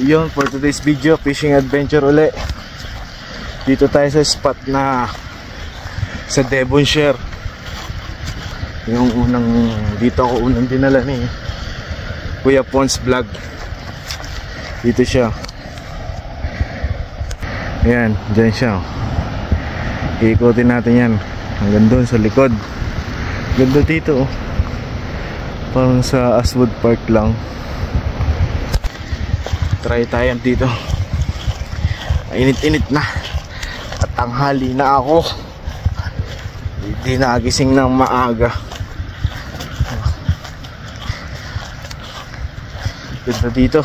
Yun, for today's video, fishing adventure uli. Dito tayo sa spot na sa Devonshire. Yung unang, dito ako unang dinala ni Kuya Pons Vlog. Dito siya. Ayan, dyan siya. Iikutin natin yan hanggang doon sa likod. Ganda dito, oh. Parang sa Ashwood Park lang. Try tayo dito. Init-init na at tanghali na ako. Hindi nagising ng maaga. Ganda dito.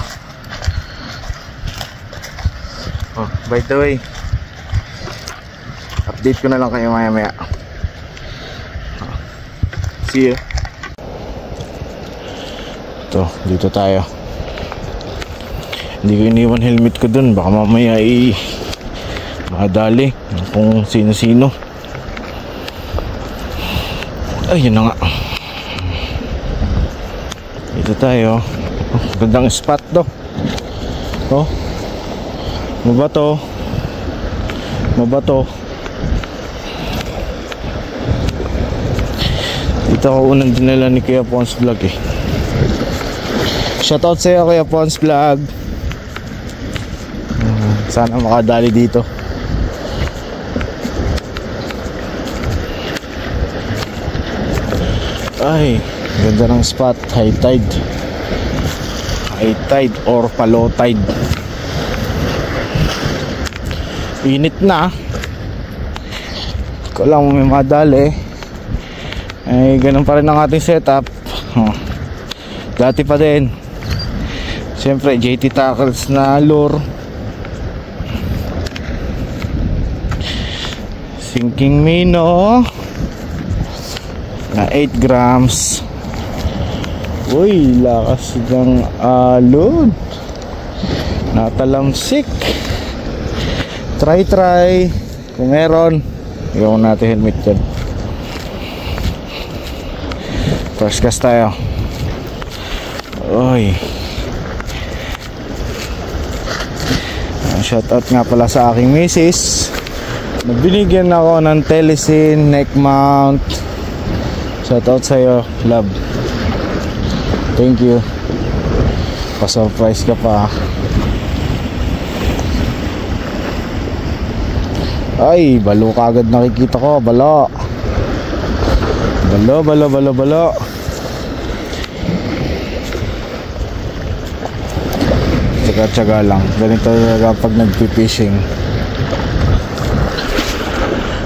Oh, by the way, update ko na lang kayo maya maya. See you. Ito, dito tayo. Hindi ko iniwan helmet ko dun, baka mamaya makadali kung sino-sino. Ayun na nga. Dito tayo. Oh, gandang spot to. Oh, mabato. Mabato. Dito ako unang dinala ni Kuya Pons Vlog eh. Shoutout sa'yo Kuya Pons Vlog. Sana makadali dito. Ay, ganda ng spot. High tide. High tide or low tide. Init na. Ko lang may madali. Ay, ganun pa rin ang ating setup. Dati pa din. Siyempre, JT Tackles na lure. Sinking Mino na 8 grams. Uy, lakas ng alon. Natalamsik. Try kung meron. Iwan natin helmet dyan. First cast tayo. Uy, shoutout nga pala sa aking misis. Nabinigyan ako ng Telesin neck mount. Shoutout sa'yo, love. Thank you. Pa-surprise ka pa. Ay, balo kagad nakikita ko. Balo. Balo. Tsaga-tsaga lang. Ganito talaga pag nagpipishing.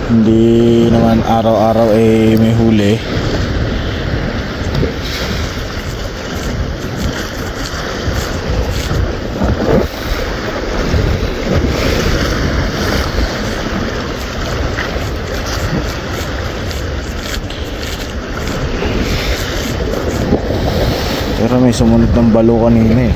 Hindi naman araw-araw may huli. Pero may sumunod ng balo kanina eh.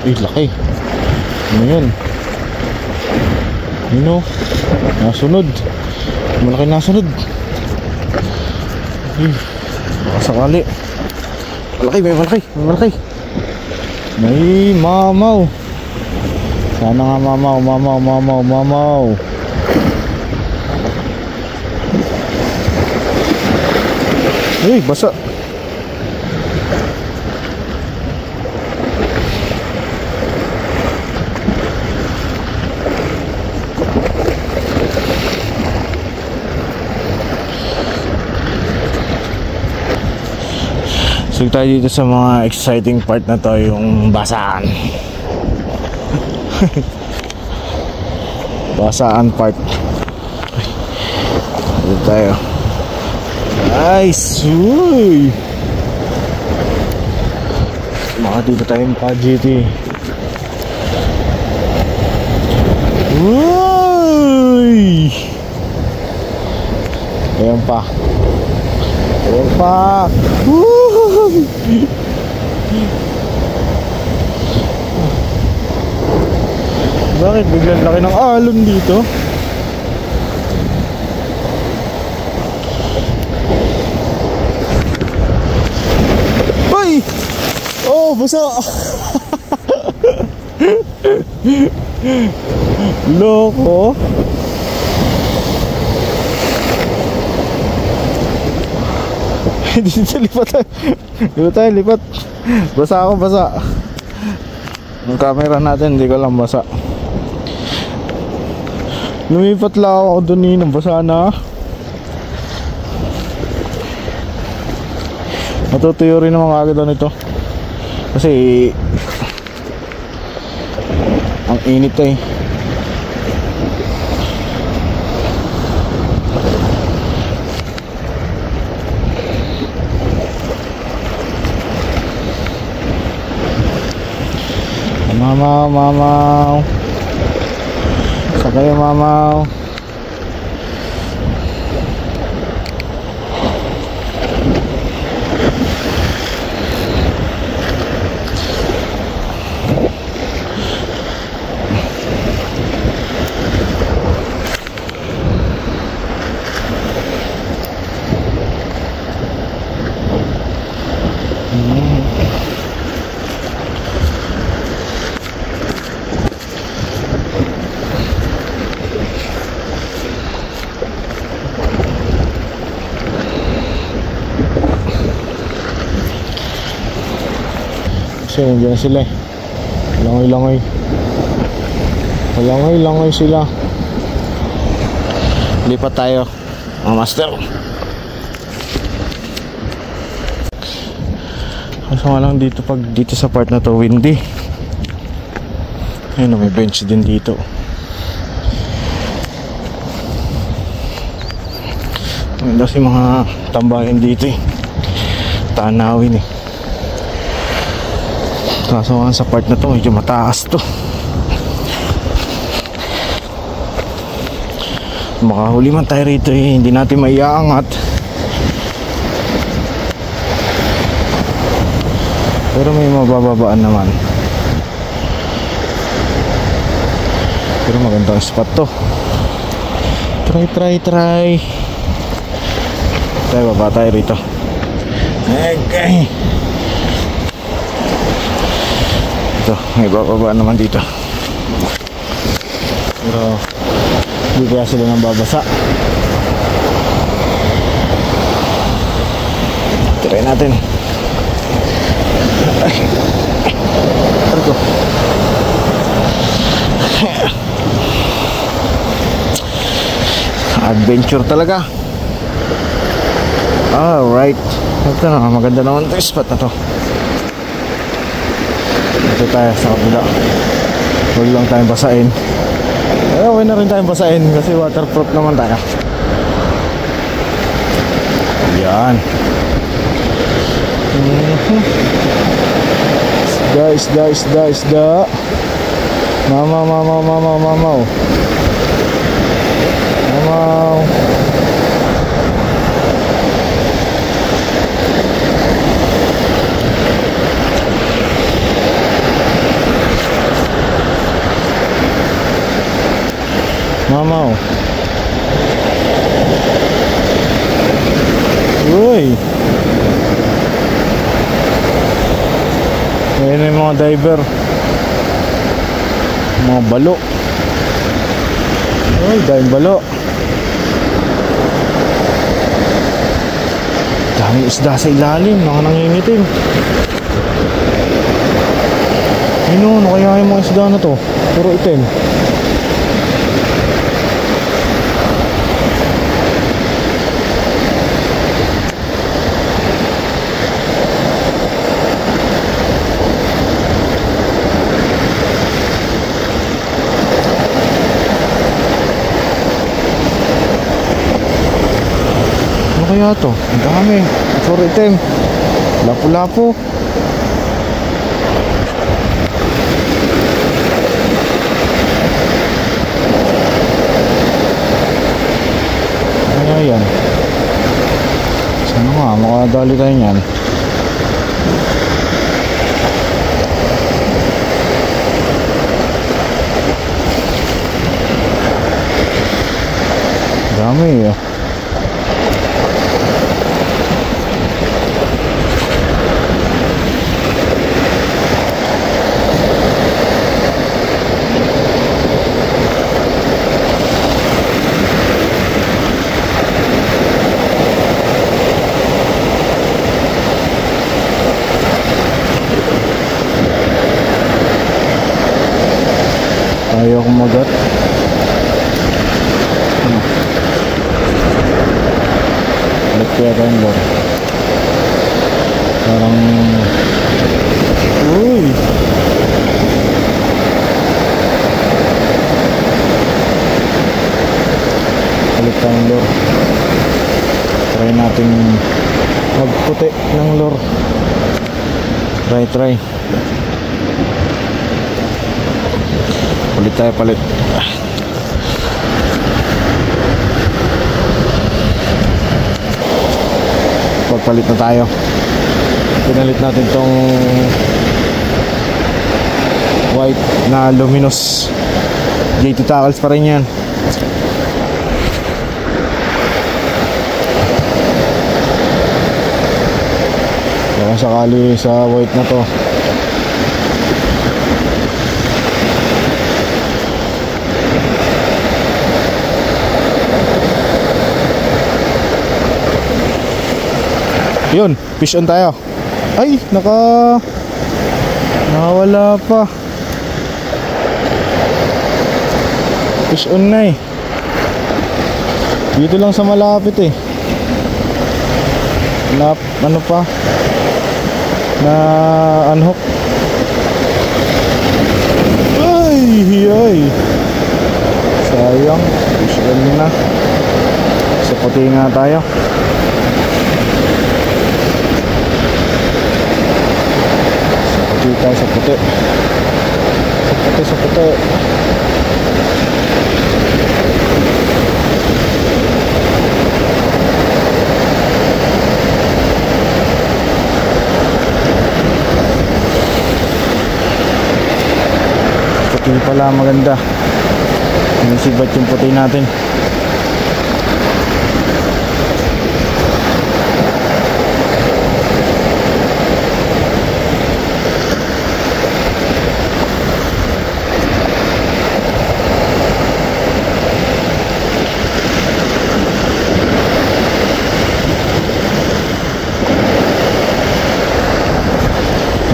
Ay, laki. Ano yun? Yun o. Nasunod. Malaki nasunod. Ay, baka sakali. Malaki. May mamaw. Sana nga mamaw. Ay, basa. So tayo dito sa mga exciting part na to, yung basaan. Basaan part. Dito tayo. Nice! Uy! Mga dito tayong pa GT. Uy! Ayan pa. Ayan pa. Uy! Bakit biglang laki ng alon dito? Uy! Oh, basa! Loko. Dito lipat tayo. Dito tayo lipat. Basa ako, basa. Yung camera natin hindi ko lang basa. Lumipat lang ako doon eh, basa na. Matutuyo rin naman agad ito. Kasi ang init eh. Mamaw, mamaw. Sakay mamaw. Kasi nandiyan sila eh. Langoy-langoy. Langoy-langoy sila. Lipat tayo mga master. Kaso nga lang dito, pag dito sa part na to windy. Ayun, may bench din dito. Ayun kasi mga tambayan dito eh. Tanawin eh. Kaso nga sa part na to medyo mataas to. Makahuli man tayo rito eh, hindi natin maiangat. Pero may mabababaan naman. Pero magandang spot to. Try. Tayo baba tayo rito. Okay. Ito, may bababa naman dito. Pero hindi kaya sila nang babasa. Try natin. Argo. Adventure talaga. Alright. Ito na, maganda naman ito spot na to. Ito tayo sa kabila. Huwag lang tayong basain. Okay na rin tayong basain kasi waterproof naman tayo. Yan. Isda. Mamaw. Mamaw. Mamaw. Uy. Ayan na yung mga diver. Mga balo. Uy, daming balo. Daming isda sa ilalim. Mga nangingitim. Ano kaya yung mga isda na to? Puro itim. Kaya to, ang dami. Puro itim. Lapu-lapu. makadali tayo niyan. Dami eh. Ayaw kumagat. Balik kaya tayong lor. Parang uy, balik tayong lor. Try natin magputi ng lor. Try palit tayo, palit. Pagpalit na tayo. Pinalit natin tong white na luminous. JT Tackles pa rin yan. Baka sakali sa white na to yun, fish on tayo. Ay, nakawala pa. Fish on na eh. Dito lang sa malapit eh. Ano pa? Na unhook. Ay. Sayang, fish on na. Sa puti nga tayo. Tayo sa puti. Sa puti. Puti pala maganda. Sinisibat yung puti natin.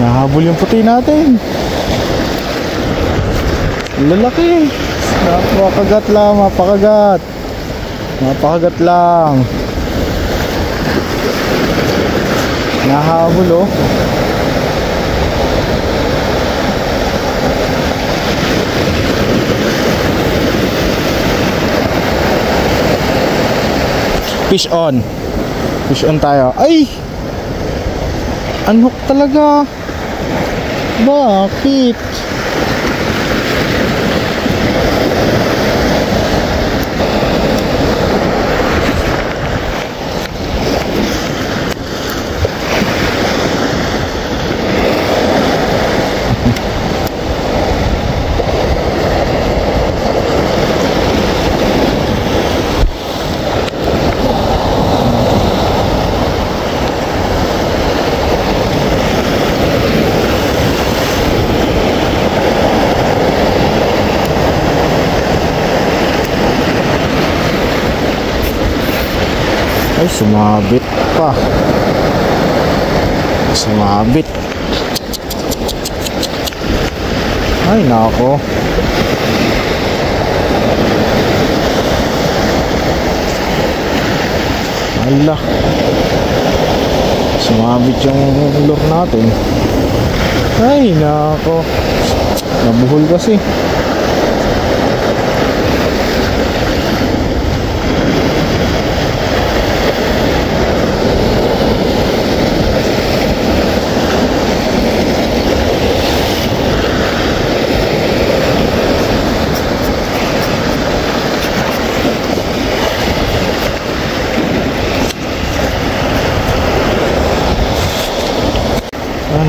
Nahabol yung puti natin. Lalaki. Napakagat lang, mapakagat lang. Nahabol oh. Fish on tayo. Ay, unhook talaga. Bakit? Ay, sumabit pa. Sumabit. Ay, nako. Ala. Sumabit yung lure natin. Ay, nako. Nabuhol kasi.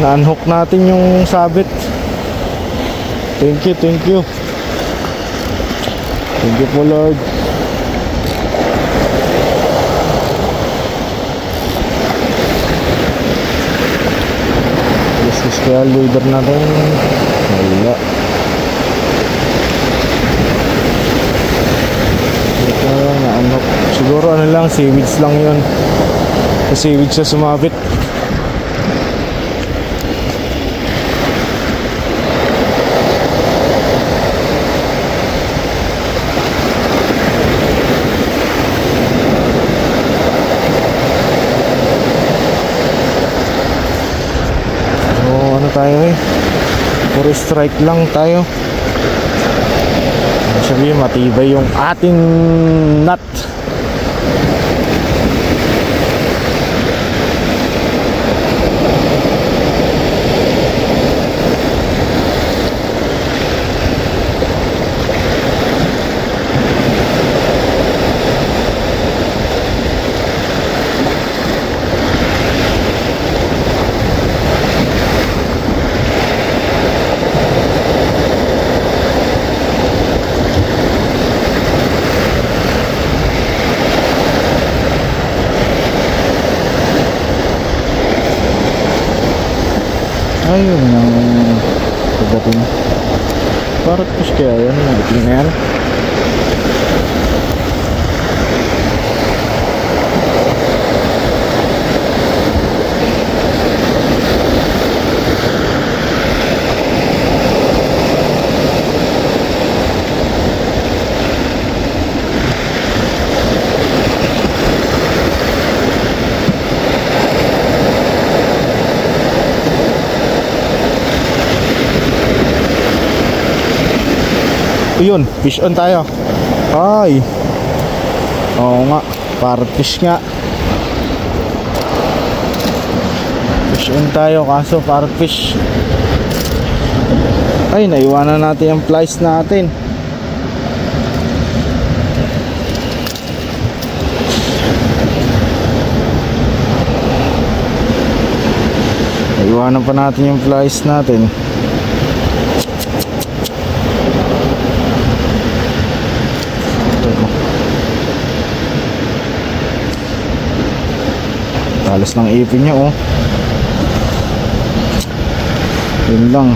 na-unhook natin yung sabit. Thank you, thank you. Thank you po, Lord. Yes, kaya leader natin. Wala. Ito na-unhook. Siguro ano lang, seaweeds lang yun. Sa seaweeds siya sumabit. Tayo puro strike lang tayo. Sabi matibay yung ating nut. Ayun ang pagdating. Parang push kaya yan. Nagating na yan. Yun, fish on tayo. Ay. Oo nga, parrot fish nga. Fish on tayo kaso parrot fish. Ay, naiwanan natin yung flies natin. Naiwanan pa natin yung flies natin. Talas ng ipin niya, oh. Yun lang.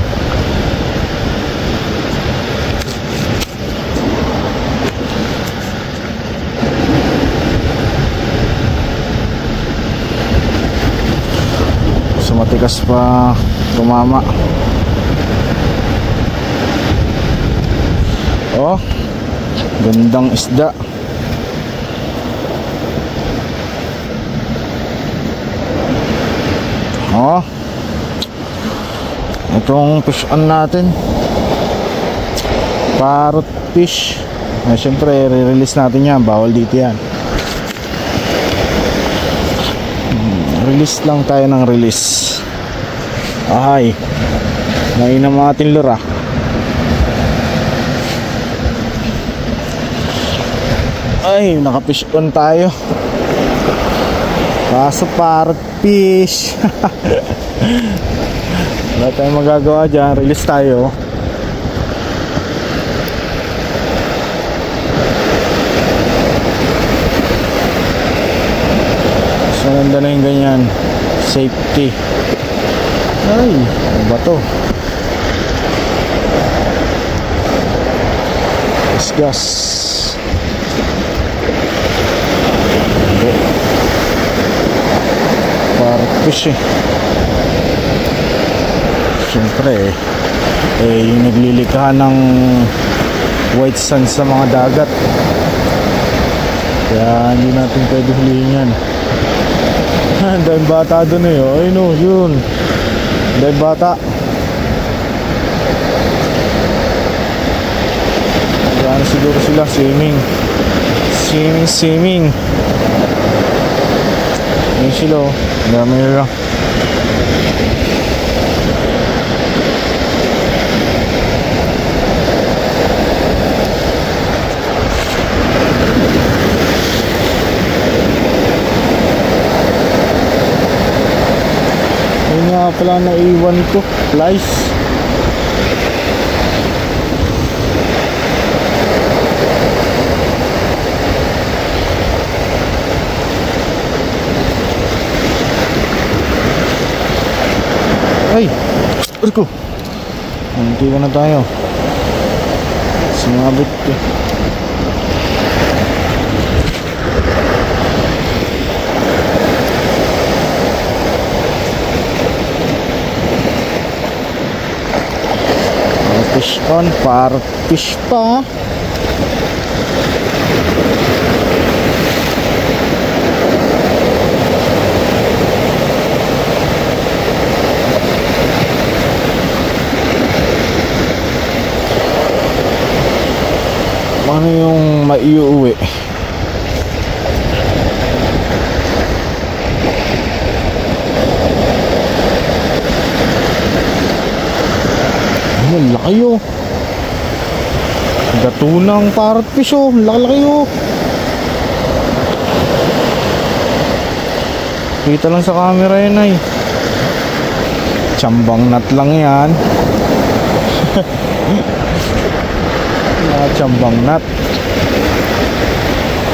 So matikas pa tumama. Oh, gandang isda. Oh, itong fish on natin, parrot fish. Siyempre re-release natin yan, bawal dito yan. Release lang tayo ng release. Ay, mainam ang ating lura. Ay, naka-fish on tayo. Kaso parrot fish. Wala tayong magagawa dyan. Release tayo. So ganda na yung ganyan. Safety. Ay, ano ba to? Gas. Parrot fish eh. Siyempre yung naglilikha ng white sand sa mga dagat, kaya hindi natin pwede hulihin yan. Dahil bata doon eh. Ay no, yun. Dahil bata. Kaya siguro sila swimming. Swimming. Yun sila oh. Dami nila. pala na iwan ko. Flies. Ay! Urko! Hindi ka na tayo. Sumabit ko. Fish on, para fish pa. Ano yung maiuwi? Ang laki oh. Gatunang parrot fish oh. Laki oh. Kita lang sa camera yun ay. Tsambang nut lang yan. Mga tsambang nut.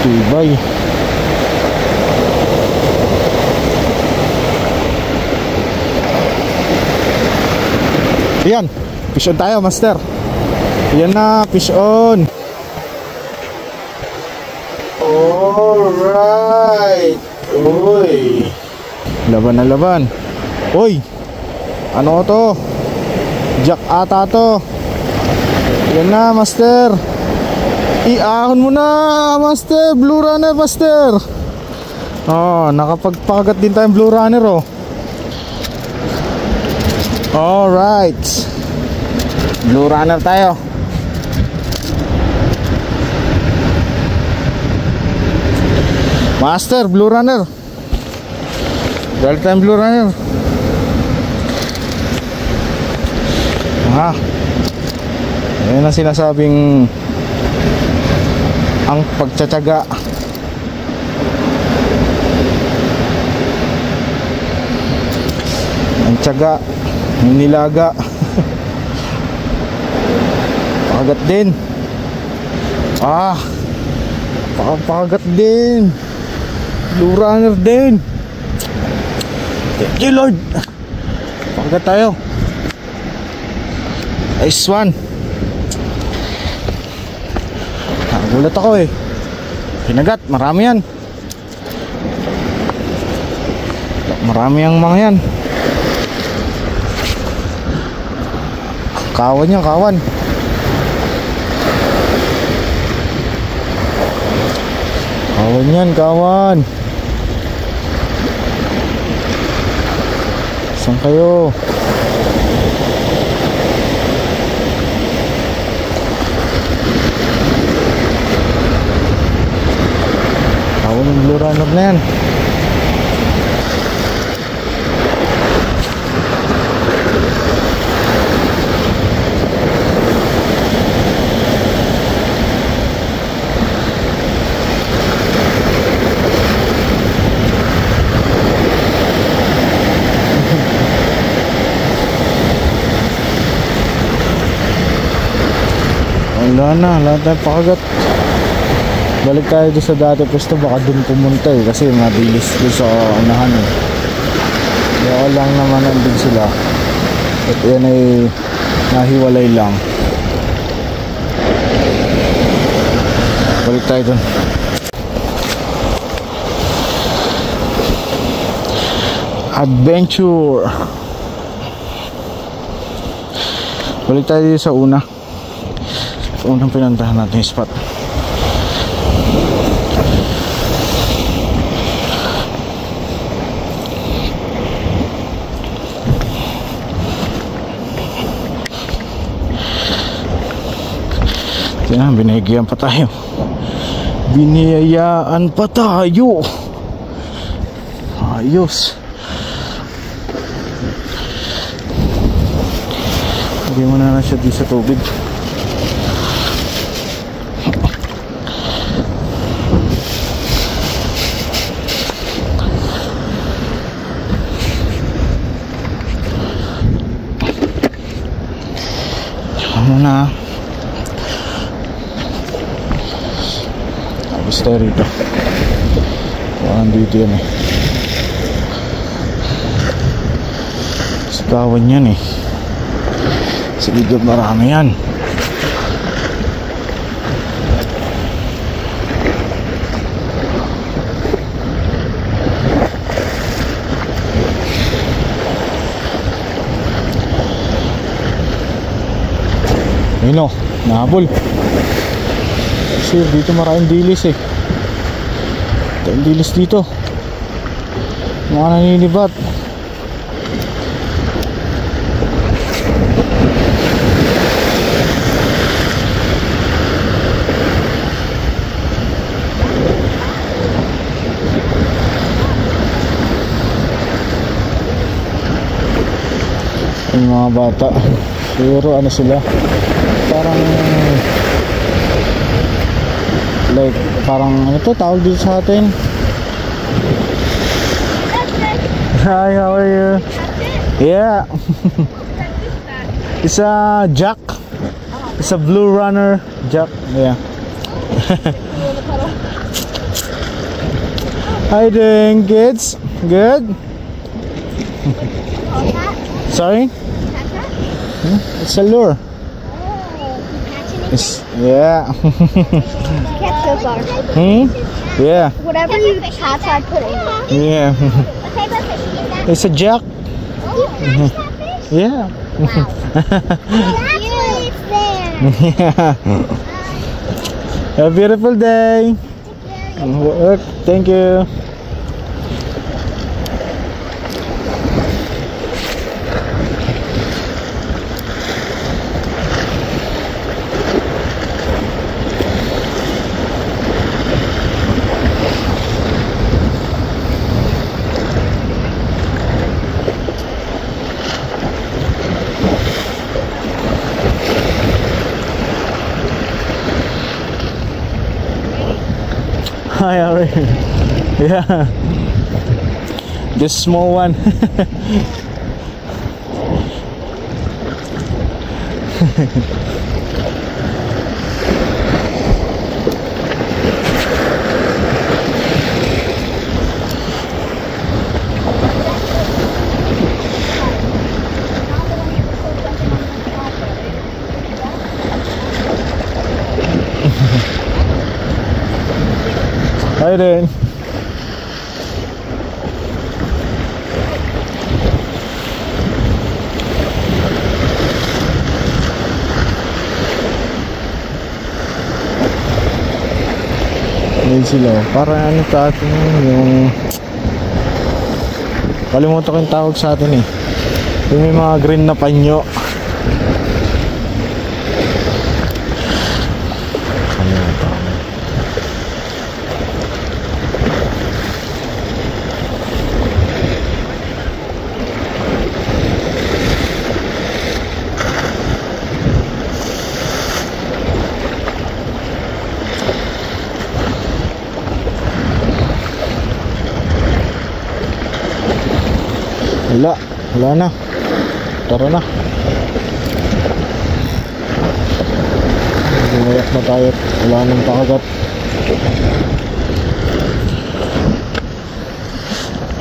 Tibay. Ayan. Fish on tayo, master. Yan na, fish on. Alright. Uy. Laban na laban. Uy. Ano to? Jack ata to. Yan na, master. Iahon mo na, master. Blue runner, master. Oh, nakapagpakagat din tayong blue runner oh. Alright. Blue runner tayo. Master, blue runner. Dahil tayong blue runner. Ayan ang sinasabing ang pagtsatsaga. Ang tsaga, yung nilaga. Pakagat din. Pakagat din. Blue runner din. Thank you Lord. Pakagat tayo. Nice one. Nagulat ako eh. Pinagat, marami yan. Marami ang mga yan. Kawan yan, kawan. Kawan yan, kawan. Saan kayo? Kawan yung blue runner na yan. Wala na, lahat tayo pakagat. Balik tayo doon sa dati pwesto, baka doon pumunta eh, kasi mabilis doon sa unahan eh. Kaya lang naman nandun sila. At yan ay nahiwalay lang. Balik tayo doon. Adventure. Balik tayo dito sa una. Unang pinuntahan natin yung spot. Yan, binigyan pa tayo. Biniyayaan pa tayo. Ayos. Lagyan mo na siya dito sa tubig. na. Tapos tayo rito. Parang dito yan eh. Sikawan yan eh. Sa likod marami yan. Ayun o, nahabol. Kasi dito maraming dilis eh. Maraming dilis dito. Mga naninibat. Yung mga bata, siguro ano sila, parang like, parang ano to, tawag dito sa atin. Hi, how are you? Yeah. It's a Jack. It's a blue runner Jack. Yeah. How you doing, kids? Good? Sorry? It's a lure. It's, yeah. Catch so far. Yeah. Whatever you catch, I put in. Yeah. It's a Jack. Oh, catch that fish? Yeah. Wow. Actually, it's there. Yeah. Have a beautiful day. Thank you. Hi, how are you? Yeah. Just small one. Hi there. Ayan sila. Para ano sa atin yung kalimutan ko yung tawag sa atin eh. Yung may mga green na panyo. Wala na. Tara na. Gumayak na tayo. Wala nang pakagat.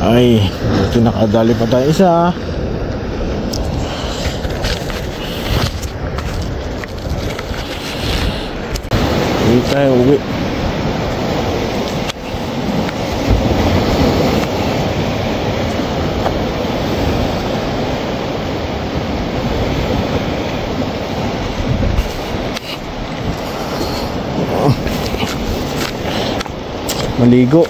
Ay, buti nakadali pa tayo isa. Uwi tayo, uwi. Maligo.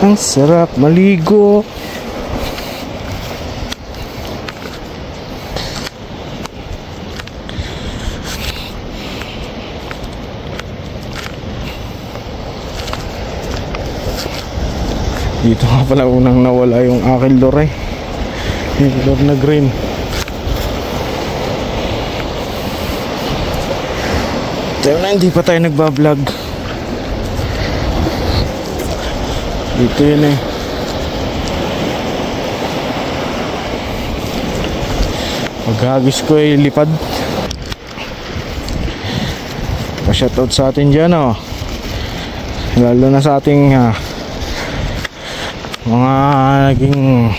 Ang sarap maligo. Dito nga pala unang nawala yung aking lure. Yung lure na green. Tayo na, hindi pa tayo nagbablog. Dito yun eh. Maghagis ko ay lipad. Pa-shoutout sa atin dyan, oh. Lalo na sa ating mga naging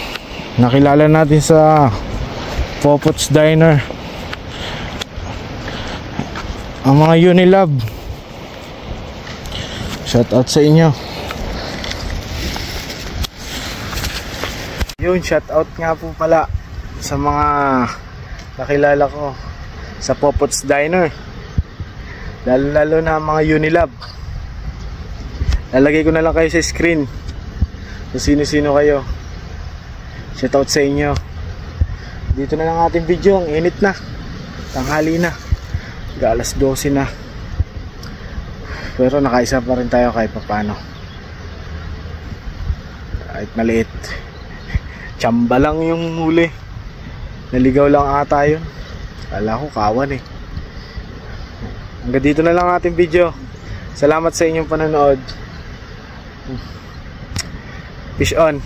nakilala natin sa Popot's Diner, ang mga Unilab. Shoutout sa inyo. Yun, shoutout nga po pala sa mga nakilala ko sa Popot's Diner, lalo na mga Unilab. Lalagay ko na lang kayo sa screen kung sino-sino kayo. Shoutout sa inyo. Dito na lang ating video. Ang init na, tanghali na, alas 12 na, pero nakaisa pa rin tayo kahit papano, kahit maliit. Tsamba lang yung huli, naligaw lang ata yun. Kala ko kawan eh. Hanggang dito na lang ating video. Salamat sa inyong panonood. Fish on.